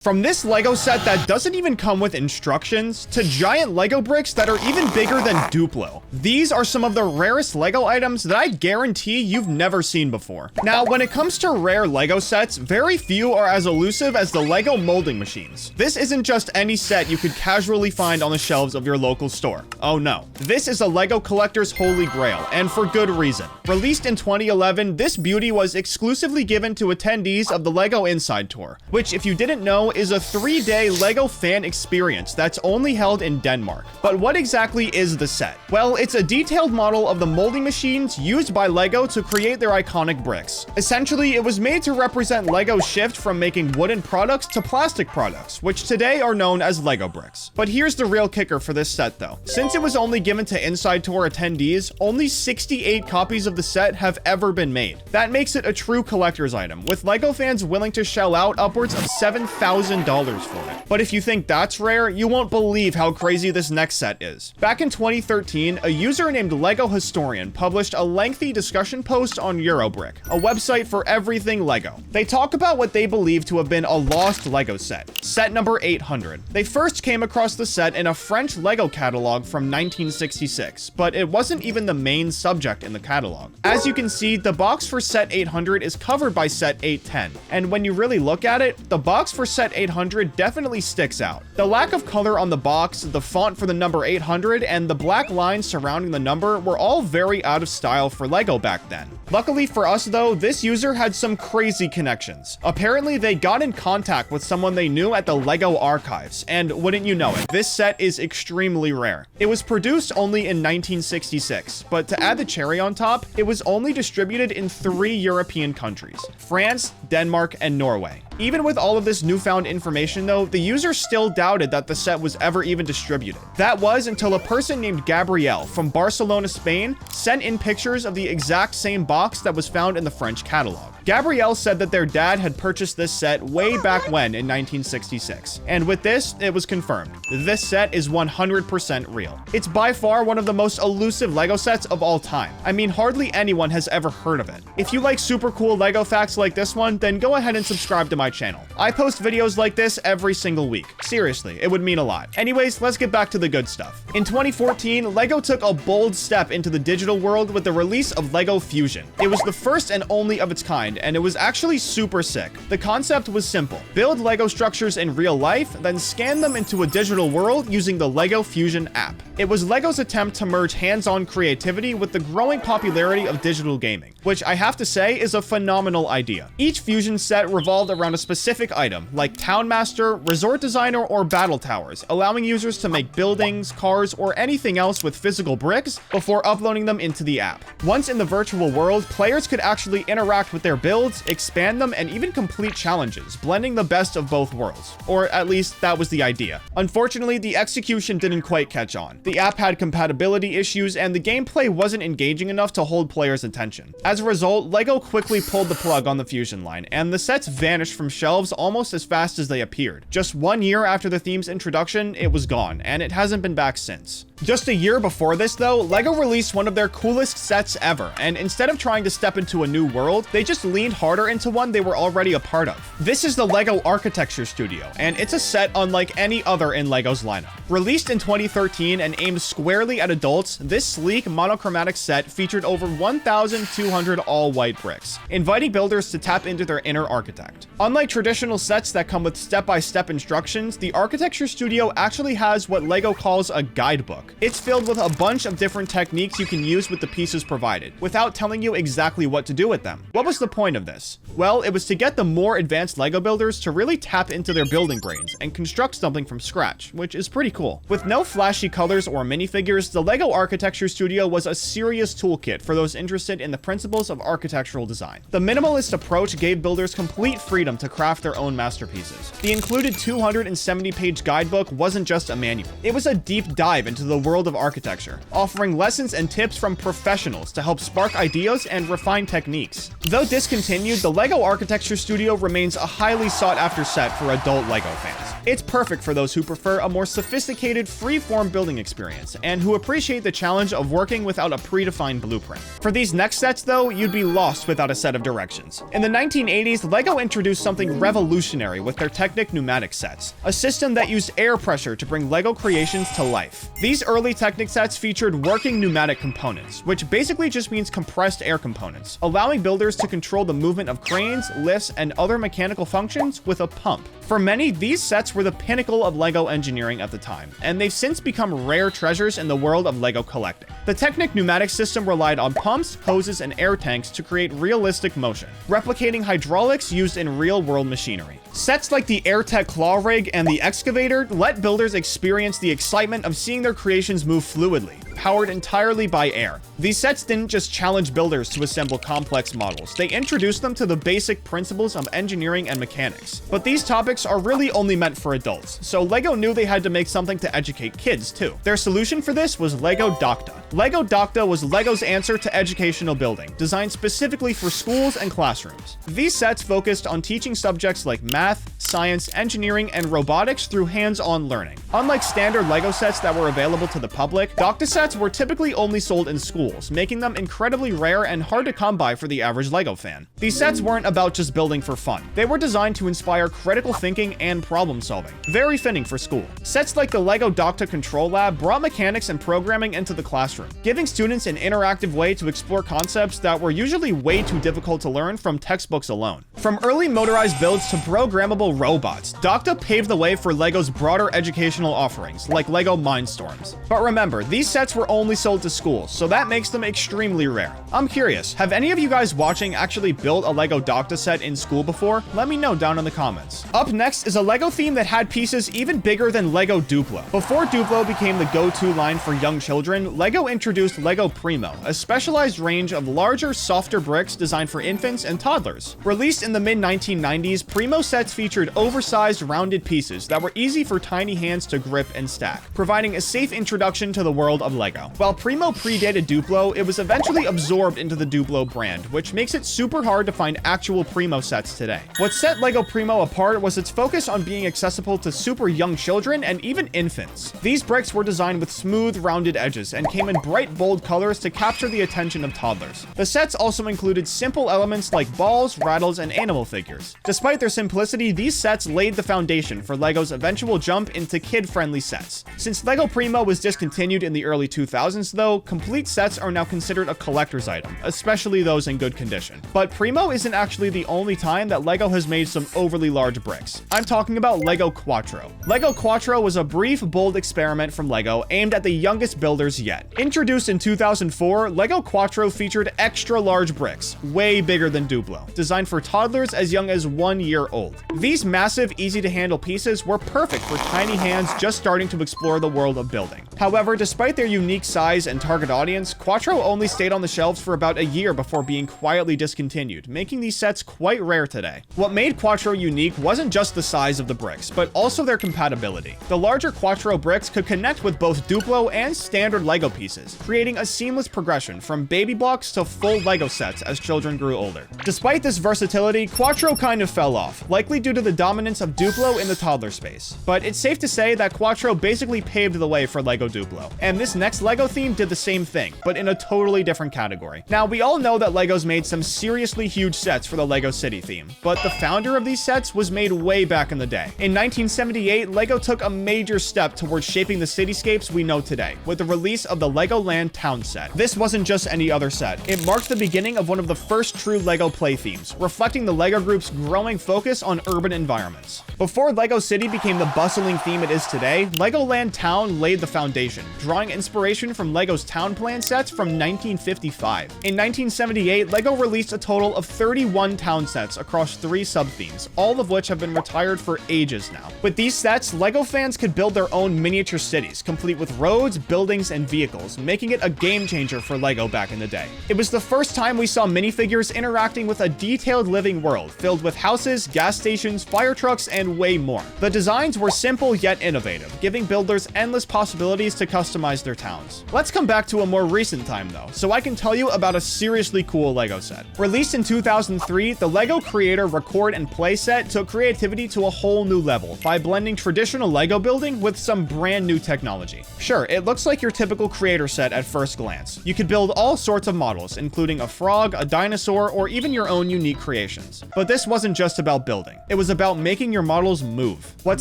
From this Lego set that doesn't even come with instructions, to giant Lego bricks that are even bigger than Duplo. These are some of the rarest Lego items that I guarantee you've never seen before. Now, when it comes to rare Lego sets, very few are as elusive as the Lego molding machines. This isn't just any set you could casually find on the shelves of your local store. Oh no. This is a Lego collector's holy grail, and for good reason. Released in 2011, this beauty was exclusively given to attendees of the Lego Inside Tour, which, if you didn't know, is a 3-day Lego fan experience that's only held in Denmark. But what exactly is the set? Well, it's a detailed model of the molding machines used by Lego to create their iconic bricks. Essentially, it was made to represent Lego's shift from making wooden products to plastic products, which today are known as Lego bricks. But here's the real kicker for this set though. Since it was only given to Inside Tour attendees, only 68 copies of the set have ever been made. That makes it a true collector's item, with Lego fans willing to shell out upwards of $7,000 for it. But if you think that's rare, you won't believe how crazy this next set is. Back in 2013, a user named Lego Historian published a lengthy discussion post on Eurobrick, a website for everything Lego. They talk about what they believe to have been a lost Lego set number 800. They first came across the set in a French Lego catalog from 1966, but it wasn't even the main subject in the catalog. As you can see, the box for set 800 is covered by set 810, and when you really look at it, the box for set 800 definitely sticks out. The lack of color on the box, the font for the number 800, and the black lines surrounding the number were all very out of style for Lego back then. Luckily for us though, this user had some crazy connections. Apparently they got in contact with someone they knew at the Lego archives, and wouldn't you know it, this set is extremely rare. It was produced only in 1966, but to add the cherry on top, it was only distributed in 3 European countries: France, Denmark, and Norway. Even with all of this newfound information though, the user still doubted that the set was ever even distributed. That was until a person named Gabrielle from Barcelona, Spain, sent in pictures of the exact same box that was found in the French catalog. Gabrielle said that their dad had purchased this set way back when in 1966. And with this, it was confirmed. This set is 100% real. It's by far one of the most elusive Lego sets of all time. I mean, hardly anyone has ever heard of it. If you like super cool Lego facts like this one, then go ahead and subscribe to my channel. I post videos like this every single week. Seriously, it would mean a lot. Anyways, let's get back to the good stuff. In 2014, Lego took a bold step into the digital world with the release of Lego Fusion. It was the first and only of its kind, and it was actually super sick. The concept was simple: build Lego structures in real life, then scan them into a digital world using the Lego Fusion app. It was Lego's attempt to merge hands-on creativity with the growing popularity of digital gaming, which I have to say is a phenomenal idea. Each Fusion set revolved around a specific item, like Town Master, Resort Designer, or Battle Towers, allowing users to make buildings, cars, or anything else with physical bricks before uploading them into the app. Once in the virtual world, players could actually interact with their builds, expand them, and even complete challenges, blending the best of both worlds. Or at least that was the idea. Unfortunately, the execution didn't quite catch on. The app had compatibility issues, and the gameplay wasn't engaging enough to hold players' attention. As a result, Lego quickly pulled the plug on the Fusion line, and the sets vanished from shelves almost as fast as they appeared. Just 1 year after the theme's introduction, it was gone, and it hasn't been back since. Just a year before this though, Lego released one of their coolest sets ever, and instead of trying to step into a new world, they just leaned harder into one they were already a part of. This is the Lego Architecture Studio, and it's a set unlike any other in Lego's lineup. Released in 2013 and aimed squarely at adults, this sleek monochromatic set featured over 1,200 all-white bricks, inviting builders to tap into their inner architect. Unlike traditional sets that come with step-by-step instructions, the Architecture Studio actually has what Lego calls a guidebook. It's filled with a bunch of different techniques you can use with the pieces provided, without telling you exactly what to do with them. What was the point of this? Well, it was to get the more advanced Lego builders to really tap into their building brains and construct something from scratch, which is pretty cool. With no flashy colors or minifigures, the Lego Architecture Studio was a serious toolkit for those interested in the principles of architectural design. The minimalist approach gave builders complete freedom to craft their own masterpieces. The included 270-page guidebook wasn't just a manual. It was a deep dive into the world of architecture, offering lessons and tips from professionals to help spark ideas and refine techniques. Though discontinued, the LEGO Architecture Studio remains a highly sought-after set for adult LEGO fans. It's perfect for those who prefer a more sophisticated, free-form building experience, and who appreciate the challenge of working without a predefined blueprint. For these next sets, though, you'd be lost without a set of directions. In the 1980s, LEGO introduced something revolutionary with their Technic pneumatic sets, a system that used air pressure to bring LEGO creations to life. These early Technic sets featured working pneumatic components, which basically just means compressed air components, allowing builders to control the movement of cranes, lifts, and other mechanical functions with a pump. For many, these sets were the pinnacle of LEGO engineering at the time, and they've since become rare treasures in the world of LEGO collecting. The Technic pneumatic system relied on pumps, hoses, and air tanks to create realistic motion, replicating hydraulics used in real-world machinery. Sets like the AirTech Claw Rig and the Excavator let builders experience the excitement of seeing their creations move fluidly, powered entirely by air. These sets didn't just challenge builders to assemble complex models, they introduced them to the basic principles of engineering and mechanics. But these topics are really only meant for adults, so LEGO knew they had to make something to educate kids too. Their solution for this was LEGO Dacta. LEGO Dacta was LEGO's answer to educational building, designed specifically for schools and classrooms. These sets focused on teaching subjects like math, science, engineering, and robotics through hands-on learning. Unlike standard LEGO sets that were available to the public, Dacta sets were typically only sold in schools, making them incredibly rare and hard to come by for the average LEGO fan. These sets weren't about just building for fun. They were designed to inspire critical thinking and problem solving. Very fitting for school. Sets like the LEGO Dacta Control Lab brought mechanics and programming into the classroom, giving students an interactive way to explore concepts that were usually way too difficult to learn from textbooks alone. From early motorized builds to programmable robots, Dacta paved the way for LEGO's broader educational offerings, like LEGO Mindstorms. But remember, these sets were only sold to schools, so that makes them extremely rare. I'm curious, have any of you guys watching actually built a LEGO Dacta set in school before? Let me know down in the comments. Up next is a LEGO theme that had pieces even bigger than LEGO Duplo. Before Duplo became the go-to line for young children, LEGO introduced LEGO Primo, a specialized range of larger, softer bricks designed for infants and toddlers. Released in the mid-1990s, Primo sets featured oversized, rounded pieces that were easy for tiny hands to grip and stack, providing a safe introduction to the world of LEGO. While Primo predated Duplo, it was eventually absorbed into the Duplo brand, which makes it super hard to find actual Primo sets today. What set LEGO Primo apart was its focus on being accessible to super young children and even infants. These bricks were designed with smooth, rounded edges and came in bright, bold colors to capture the attention of toddlers. The sets also included simple elements like balls, rattles, and animal figures. Despite their simplicity, these sets laid the foundation for LEGO's eventual jump into kid-friendly sets. Since LEGO Primo was discontinued in the early 2000s, though, complete sets are now considered a collector's item, especially those in good condition. But Primo isn't actually the only time that LEGO has made some overly large bricks. I'm talking about LEGO Quattro. LEGO Quattro was a brief, bold experiment from LEGO aimed at the youngest builders yet. Introduced in 2004, LEGO Quattro featured extra large bricks, way bigger than Duplo, designed for toddlers as young as 1 year old. These massive, easy-to-handle pieces were perfect for tiny hands just starting to explore the world of building. However, despite their unique size and target audience, Quattro only stayed on the shelves for about a year before being quietly discontinued, making these sets quite rare today. What made Quattro unique wasn't just the size of the bricks, but also their compatibility. The larger Quattro bricks could connect with both Duplo and standard LEGO pieces, creating a seamless progression from baby blocks to full LEGO sets as children grew older. Despite this versatility, Quattro kind of fell off, likely due to the dominance of Duplo in the toddler space. But it's safe to say that Quattro basically paved the way for LEGO Duplo, and this next LEGO theme did the same thing, but in a totally different category. Now, we all know that LEGO's made some seriously huge sets for the LEGO City theme, but the founder of these sets was made way back in the day. In 1978, LEGO took a major step towards shaping the cityscapes we know today, with the release of the Legoland Town set. This wasn't just any other set. It marked the beginning of one of the first true LEGO play themes, reflecting the LEGO Group's growing focus on urban environments. Before LEGO City became the bustling theme it is today, Legoland Town laid the foundation, drawing inspiration from LEGO's town plan sets from 1955. In 1978, LEGO released a total of 31 town sets across 3 sub-themes, all of which have been retired for ages now. With these sets, LEGO fans could build their own miniature cities, complete with roads, buildings, and vehicles, making it a game changer for LEGO back in the day. It was the first time we saw minifigures interacting with a detailed living world, filled with houses, gas stations, fire trucks, and way more. The designs were simple yet innovative, giving builders endless possibilities cities to customize their towns. Let's come back to a more recent time though, so I can tell you about a seriously cool Lego set. Released in 2003, the Lego Creator Record and Play set took creativity to a whole new level by blending traditional Lego building with some brand new technology. Sure, it looks like your typical creator set at first glance. You could build all sorts of models, including a frog, a dinosaur, or even your own unique creations. But this wasn't just about building. It was about making your models move. What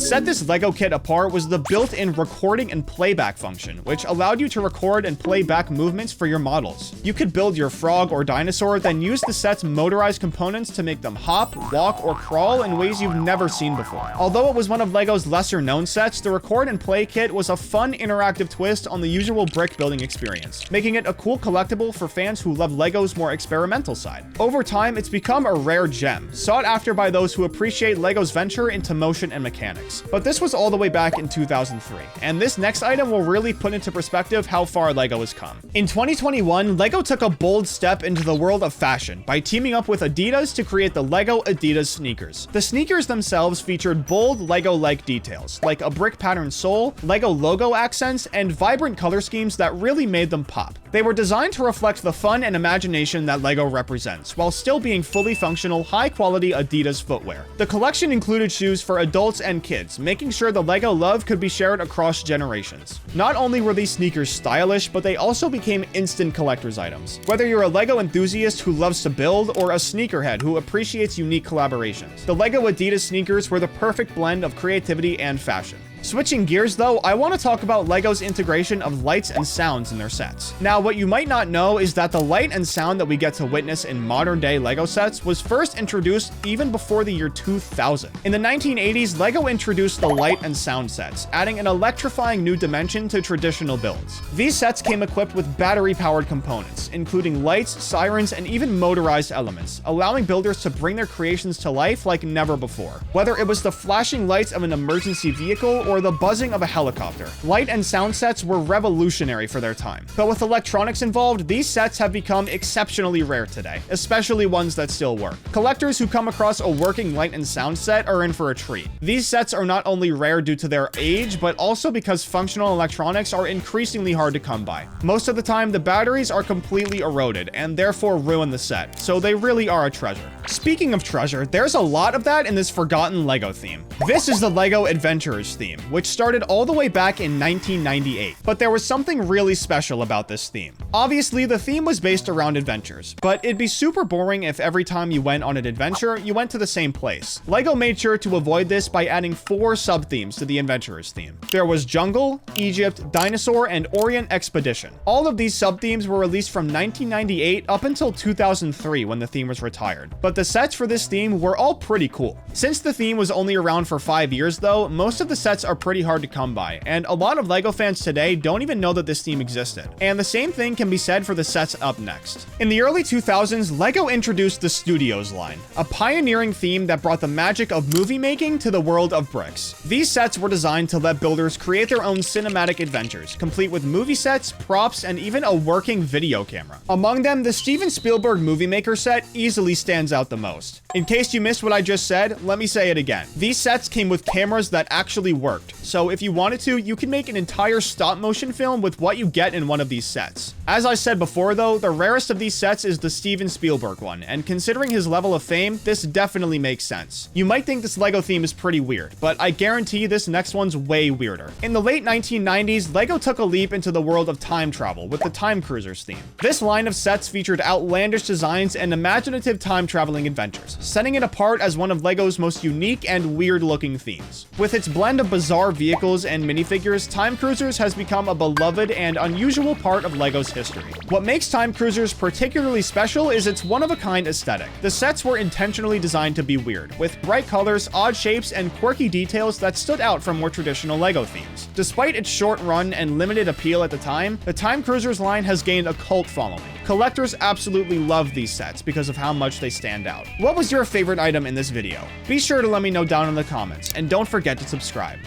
set this Lego kit apart was the built-in recording and playback function, which allowed you to record and play back movements for your models. You could build your frog or dinosaur, then use the set's motorized components to make them hop, walk, or crawl in ways you've never seen before. Although it was one of Lego's lesser-known sets, the record and play kit was a fun, interactive twist on the usual brick building experience, making it a cool collectible for fans who love Lego's more experimental side. Over time, it's become a rare gem, sought after by those who appreciate Lego's venture into motion and mechanics. But this was all the way back in 2003, and this next item will really put into perspective how far Lego has come. In 2021, Lego took a bold step into the world of fashion by teaming up with Adidas to create the Lego Adidas sneakers. The sneakers themselves featured bold Lego-like details, like a brick pattern sole, Lego logo accents, and vibrant color schemes that really made them pop. They were designed to reflect the fun and imagination that Lego represents, while still being fully functional, high-quality Adidas footwear. The collection included shoes for adults and kids, making sure the Lego love could be shared across generations. Not only were these sneakers stylish, but they also became instant collector's items. Whether you're a Lego enthusiast who loves to build, or a sneakerhead who appreciates unique collaborations, the Lego Adidas sneakers were the perfect blend of creativity and fashion. Switching gears though, I want to talk about Lego's integration of lights and sounds in their sets. Now, what you might not know is that the light and sound that we get to witness in modern day Lego sets was first introduced even before the year 2000. In the 1980s, Lego introduced the light and sound sets, adding an electrifying new dimension to traditional builds. These sets came equipped with battery-powered components, including lights, sirens, and even motorized elements, allowing builders to bring their creations to life like never before. Whether it was the flashing lights of an emergency vehicle or the buzzing of a helicopter, light and sound sets were revolutionary for their time. But with electronics involved, these sets have become exceptionally rare today, especially ones that still work. Collectors who come across a working light and sound set are in for a treat. These sets are not only rare due to their age, but also because functional electronics are increasingly hard to come by. Most of the time, the batteries are completely eroded and therefore ruin the set, so they really are a treasure. Speaking of treasure, there's a lot of that in this forgotten Lego theme. This is the Lego Adventurers theme, which started all the way back in 1998. But there was something really special about this theme. Obviously, the theme was based around adventures, but it'd be super boring if every time you went on an adventure, you went to the same place. Lego made sure to avoid this by adding 4 sub-themes to the Adventurers theme. There was Jungle, Egypt, Dinosaur, and Orient Expedition. All of these sub-themes were released from 1998 up until 2003 when the theme was retired. But the sets for this theme were all pretty cool. Since the theme was only around for 5 years though, most of the sets are pretty hard to come by, and a lot of Lego fans today don't even know that this theme existed. And the same thing can be said for the sets up next. In the early 2000s, Lego introduced the Studios line, a pioneering theme that brought the magic of movie making to the world of bricks. These sets were designed to let builders create their own cinematic adventures, complete with movie sets, props, and even a working video camera. Among them, the Steven Spielberg Movie Maker set easily stands out the most. In case you missed what I just said, let me say it again. These sets came with cameras that actually worked, so if you wanted to, you can make an entire stop-motion film with what you get in one of these sets. As I said before though, the rarest of these sets is the Steven Spielberg one, and considering his level of fame, this definitely makes sense. You might think this Lego theme is pretty weird, but I guarantee this next one's way weirder. In the late 1990s, Lego took a leap into the world of time travel with the Time Cruisers theme. This line of sets featured outlandish designs and imaginative time-traveling adventures, setting it apart as one of Lego's most unique and weird-looking themes. With its blend of bizarre vehicles and minifigures, Time Cruisers has become a beloved and unusual part of Lego's history. What makes Time Cruisers particularly special is its one-of-a-kind aesthetic. The sets were intentionally designed to be weird, with bright colors, odd shapes, and quirky details that stood out from more traditional Lego themes. Despite its short run and limited appeal at the time, the Time Cruisers line has gained a cult following. Collectors absolutely love these sets because of how much they stand out. What was your favorite item in this video? Be sure to let me know down in the comments, and don't forget to subscribe.